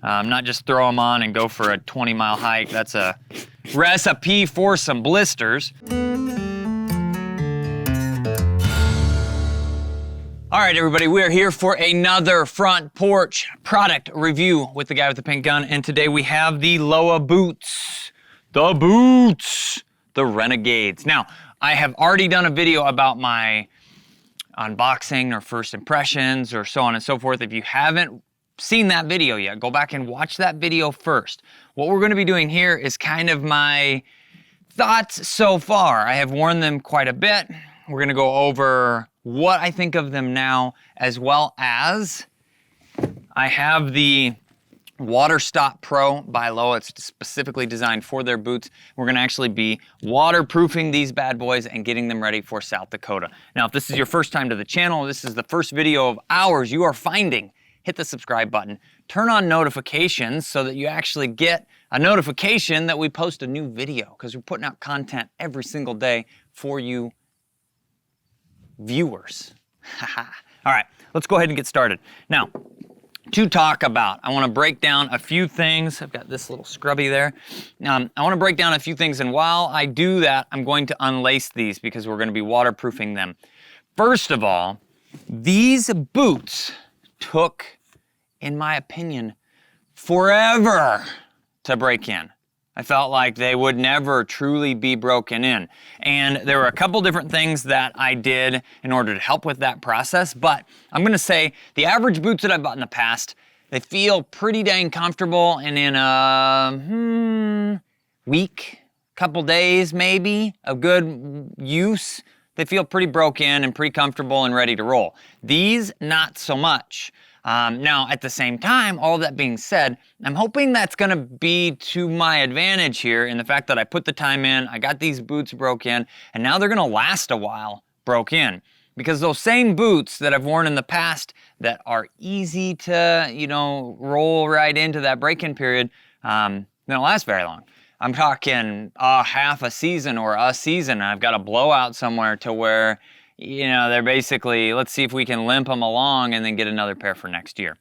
Not just throw them on and go for a 20-mile hike. That's a recipe for some blisters. All right, everybody, we're here for another front porch product review with the guy with the pink gun, and today we have the Lowa boots. The Renegades. Now, I have already done a video about my unboxing or first impressions or so on and so forth. If you haven't seen that video yet, go back and watch that video first. What we're going to be doing here is kind of my thoughts so far. I have worn them quite a bit. We're going to go over what I think of them now, as well as I have the Water Stop Pro by Lowa. It's specifically designed for their boots. We're gonna actually be waterproofing these bad boys and getting them ready for South Dakota. Now, if this is your first time to the channel, this is the first video of ours you are finding, hit the subscribe button. Turn on notifications so that you actually get a notification that we post a new video, because we're putting out content every single day for you viewers. All right, let's go ahead and get started. Now, to talk about, I want to break down a few things. I've got this little scrubby there. I want to break down a few things, and while I do that, I'm going to unlace these because we're going to be waterproofing them. First of all, these boots took, in my opinion, forever to break in. I felt like they would never truly be broken in. And there were a couple different things that I did in order to help with that process, but I'm gonna say the average boots that I've bought in the past, they feel pretty dang comfortable, and in a week, couple days maybe, of good use, they feel pretty broke in and pretty comfortable and ready to roll. These, not so much. Now, at the same time, all that being said, I'm hoping that's going to be to my advantage here in the fact that I put the time in, I got these boots broke in, and now they're going to last a while broke in. Because those same boots that I've worn in the past that are easy to, roll right into that break-in period, they don't last very long. I'm talking half a season or a season, and I've got a blowout somewhere to where they're basically, let's see if we can limp them along and then get another pair for next year.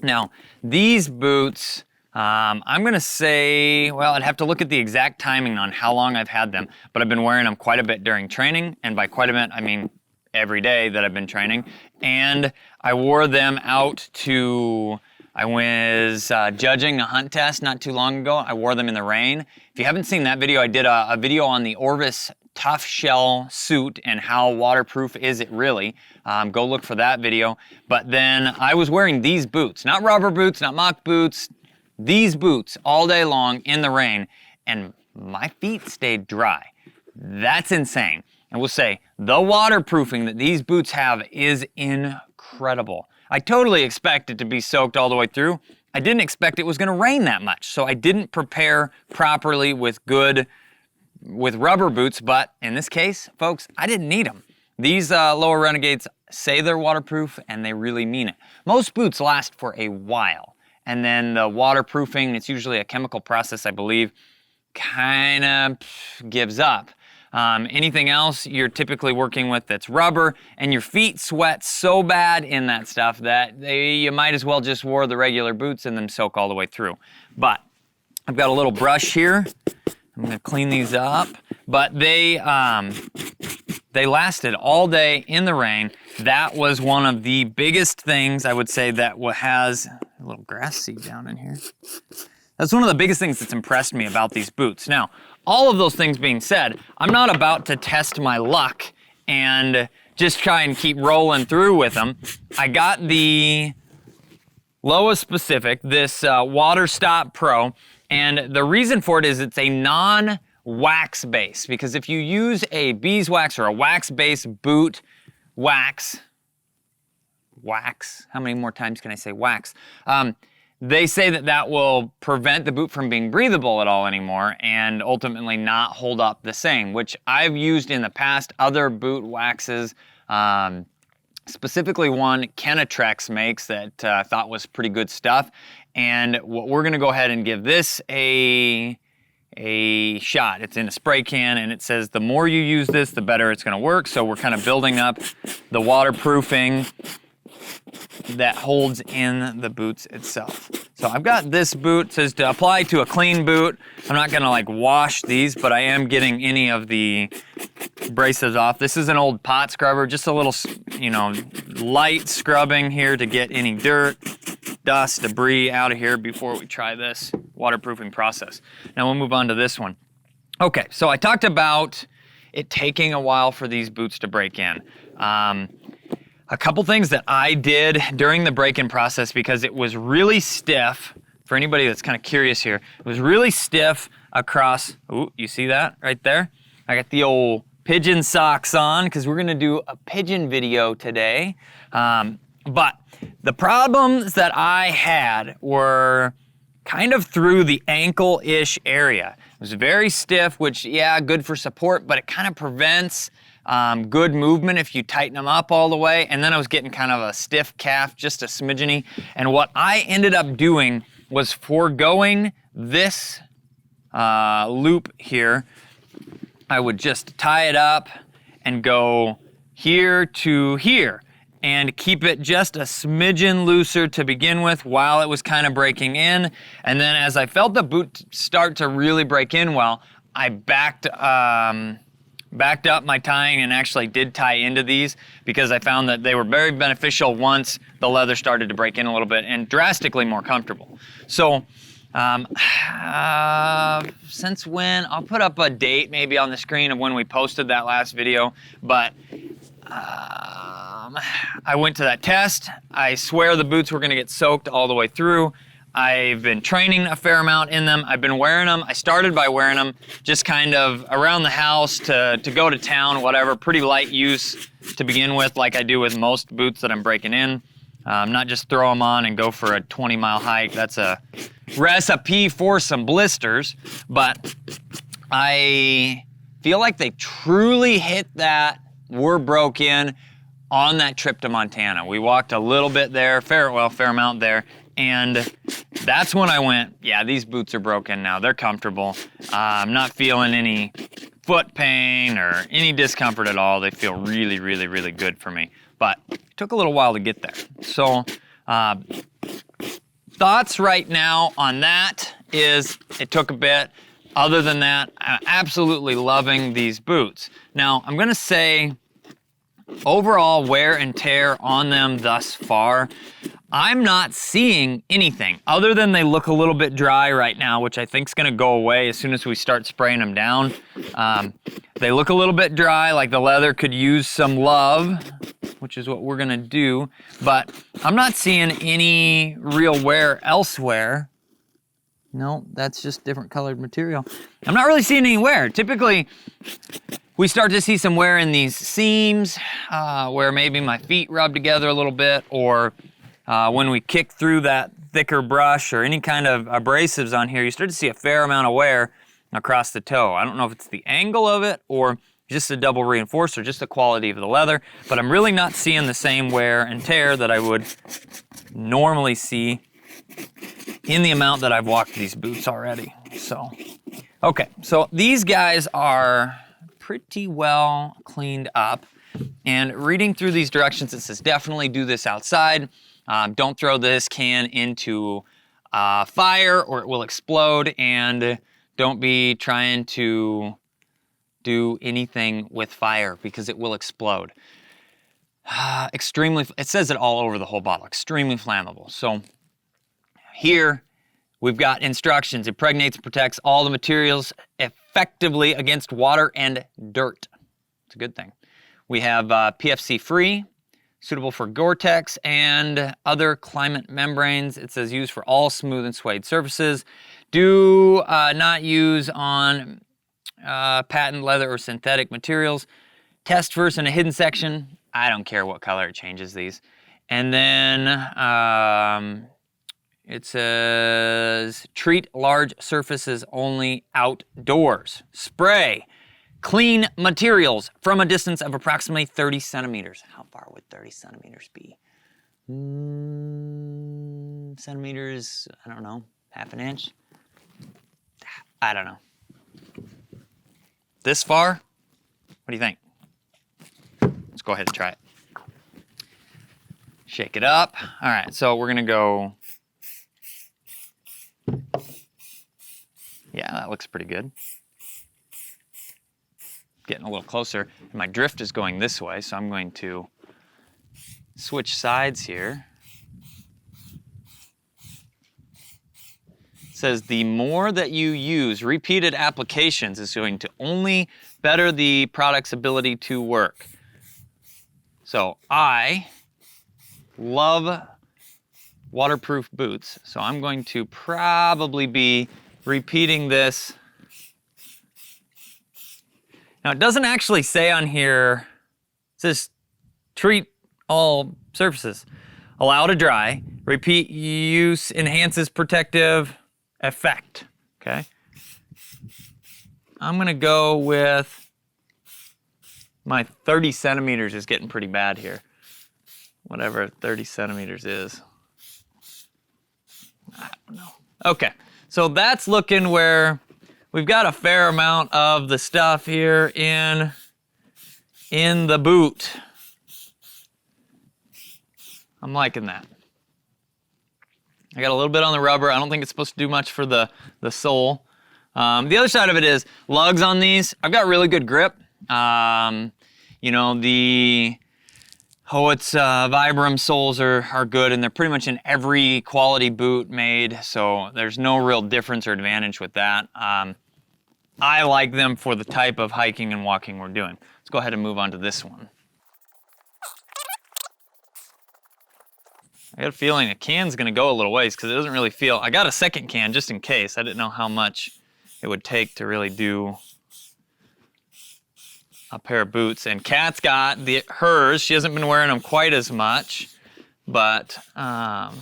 Now, these boots, I'm gonna say, well, I'd have to look at the exact timing on how long I've had them, but I've been wearing them quite a bit during training, and by quite a bit, I mean every day that I've been training. And I wore them out to, I was judging a hunt test not too long ago. I wore them in the rain. If you haven't seen that video, I did a video on the Orvis tough shell suit and how waterproof is it really. Go look for that video. But then I was wearing these boots, not rubber boots, not mock boots, these boots all day long in the rain, and my feet stayed dry. That's insane. And we'll say the waterproofing that these boots have is incredible. I totally expect it to be soaked all the way through. I didn't expect it was gonna rain that much, so I didn't prepare properly with rubber boots, but in this case, folks, I didn't need them. These Lowa Renegades say they're waterproof, and they really mean it. Most boots last for a while, and then the waterproofing, it's usually a chemical process, I believe, kind of gives up. Anything else you're typically working with that's rubber, and your feet sweat so bad in that stuff that you might as well just wear the regular boots and them soak all the way through. But I've got a little brush here. I'm gonna clean these up, but they lasted all day in the rain. That was one of the biggest things I would say that has a little grass seed down in here. That's one of the biggest things that's impressed me about these boots. Now, all of those things being said, I'm not about to test my luck and just try and keep rolling through with them. I got the Lowa specific, this Water Stop Pro, and the reason for it is it's a non-wax base, because if you use a beeswax or a wax-based boot, wax, how many more times can I say wax? They say that will prevent the boot from being breathable at all anymore and ultimately not hold up the same, which I've used in the past, other boot waxes, specifically one Kenetrex makes that I thought was pretty good stuff. And what we're gonna go ahead and give this a shot. It's in a spray can, and it says the more you use this, the better it's gonna work. So we're kind of building up the waterproofing that holds in the boots itself. So I've got this boot, it says to apply to a clean boot. I'm not gonna like wash these, but I am getting any of the abrasives off. This is an old pot scrubber, just a little, you know, light scrubbing here to get any dirt, dust, debris out of here before we try this waterproofing process. Now we'll move on to this one. Okay, so I talked about it taking a while for these boots to break in. A couple things that I did during the break-in process, because it was really stiff, for anybody that's kind of curious here, it was really stiff across, ooh, you see that right there? I got the old pigeon socks on, because we're gonna do a pigeon video today. But the problems that I had were kind of through the ankle-ish area. It was very stiff, which, yeah, good for support, but it kind of prevents good movement if you tighten them up all the way. And then I was getting kind of a stiff calf, just a smidgeny. And what I ended up doing was foregoing this loop here. I would just tie it up and go here to here and keep it just a smidgen looser to begin with while it was kind of breaking in. And then as I felt the boot start to really break in well, I backed up my tying and actually did tie into these, because I found that they were very beneficial once the leather started to break in a little bit and drastically more comfortable. So since when, I'll put up a date maybe on the screen of when we posted that last video, but I went to that test. I swear the boots were gonna get soaked all the way through. I've been training a fair amount in them. I've been wearing them. I started by wearing them just kind of around the house to go to town, whatever, pretty light use to begin with, like I do with most boots that I'm breaking in. Not just throw them on and go for a 20-mile hike. That's a recipe for some blisters, but I feel like they truly hit that, were broke in on that trip to Montana. We walked a little bit there, fair amount there, and that's when I went, yeah, these boots are broken now. They're comfortable. I'm not feeling any foot pain or any discomfort at all. They feel really, really, really good for me. But it took a little while to get there. So thoughts right now on that is it took a bit. Other than that, I'm absolutely loving these boots. Now, I'm gonna say overall wear and tear on them thus far, I'm not seeing anything other than they look a little bit dry right now, which I think is going to go away as soon as we start spraying them down. They look a little bit dry, like the leather could use some love, which is what we're going to do. But I'm not seeing any real wear elsewhere. No, that's just different colored material. I'm not really seeing any wear. Typically, we start to see some wear in these seams, where maybe my feet rub together a little bit, or when we kick through that thicker brush or any kind of abrasives on here, you start to see a fair amount of wear across the toe. I don't know if it's the angle of it or just the double reinforcer, just the quality of the leather, but I'm really not seeing the same wear and tear that I would normally see in the amount that I've walked these boots already. So, okay, so these guys are pretty well cleaned up, and reading through these directions, it says definitely do this outside. Don't throw this can into fire or it will explode, and don't be trying to do anything with fire because it will explode. It says it all over the whole bottle, extremely flammable. So here we've got instructions. Impregnates and protects all the materials effectively against water and dirt. It's a good thing. We have PFC free, suitable for Gore-Tex and other climate membranes. It says use for all smooth and suede surfaces. Do not use on patent leather or synthetic materials. Test first in a hidden section. I don't care what color it changes these. And then it says treat large surfaces only outdoors. Spray clean materials from a distance of approximately 30 centimeters. How far would 30 centimeters be? Centimeters, I don't know, half an inch? I don't know. This far? What do you think? Let's go ahead and try it. Shake it up. All right, so we're gonna go. Yeah, that looks pretty good. Getting a little closer. My drift is going this way, so I'm going to switch sides here. It says the more that you use repeated applications is going to only better the product's ability to work. So I love waterproof boots, so I'm going to probably be repeating this. Now it doesn't actually say on here, it says treat all surfaces. Allow to dry, repeat use enhances protective effect, okay? I'm gonna go with my 30 centimeters is getting pretty bad here. Whatever 30 centimeters is. I don't know. Okay, so that's looking where we've got a fair amount of the stuff here in the boot. I'm liking that. I got a little bit on the rubber. I don't think it's supposed to do much for the sole. The other side of it is lugs on these. I've got really good grip. You know, the Hoyt's Vibram soles are good, and they're pretty much in every quality boot made, so there's no real difference or advantage with that. I like them for the type of hiking and walking we're doing. Let's go ahead and move on to this one. I got a feeling a can's gonna go a little ways because it doesn't really feel, I got a second can just in case. I didn't know how much it would take to really do a pair of boots. And Kat's got hers. She hasn't been wearing them quite as much, but I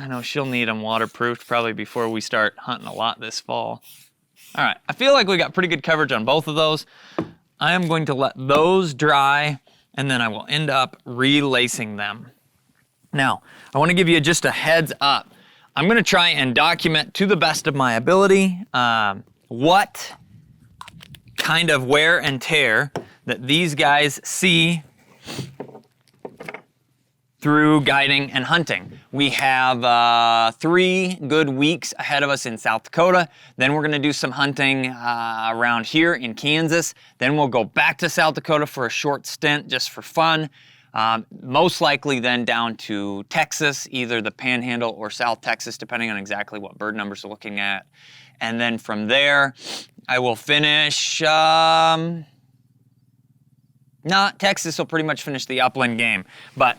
know she'll need them waterproofed probably before we start hunting a lot this fall. All right, I feel like we got pretty good coverage on both of those. I am going to let those dry, and then I will end up relacing them. Now, I want to give you just a heads up. I'm going to try and document to the best of my ability what kind of wear and tear that these guys see through guiding and hunting. We have 3 good weeks ahead of us in South Dakota. Then we're gonna do some hunting around here in Kansas. Then we'll go back to South Dakota for a short stint just for fun. Most likely then down to Texas, either the Panhandle or South Texas, depending on exactly what bird numbers we're looking at. And then from there, I will finish, Texas will pretty much finish the upland game. But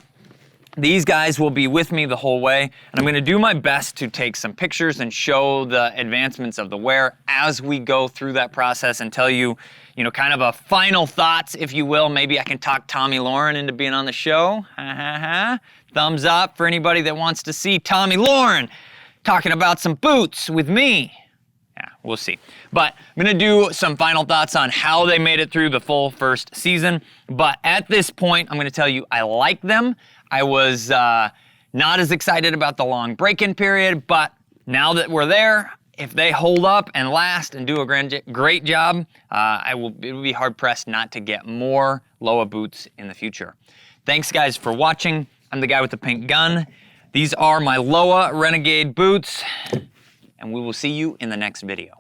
these guys will be with me the whole way, and I'm gonna do my best to take some pictures and show the advancements of the wear as we go through that process and tell you, kind of a final thoughts, if you will. Maybe I can talk Tommy Lauren into being on the show. Thumbs up for anybody that wants to see Tommy Lauren talking about some boots with me. Yeah, we'll see. But I'm gonna do some final thoughts on how they made it through the full first season. But at this point, I'm gonna tell you I like them. I was not as excited about the long break-in period, but now that we're there, if they hold up and last and do a great job, it will be hard-pressed not to get more Lowa boots in the future. Thanks, guys, for watching. I'm the guy with the pink gun. These are my Lowa Renegade boots, and we will see you in the next video.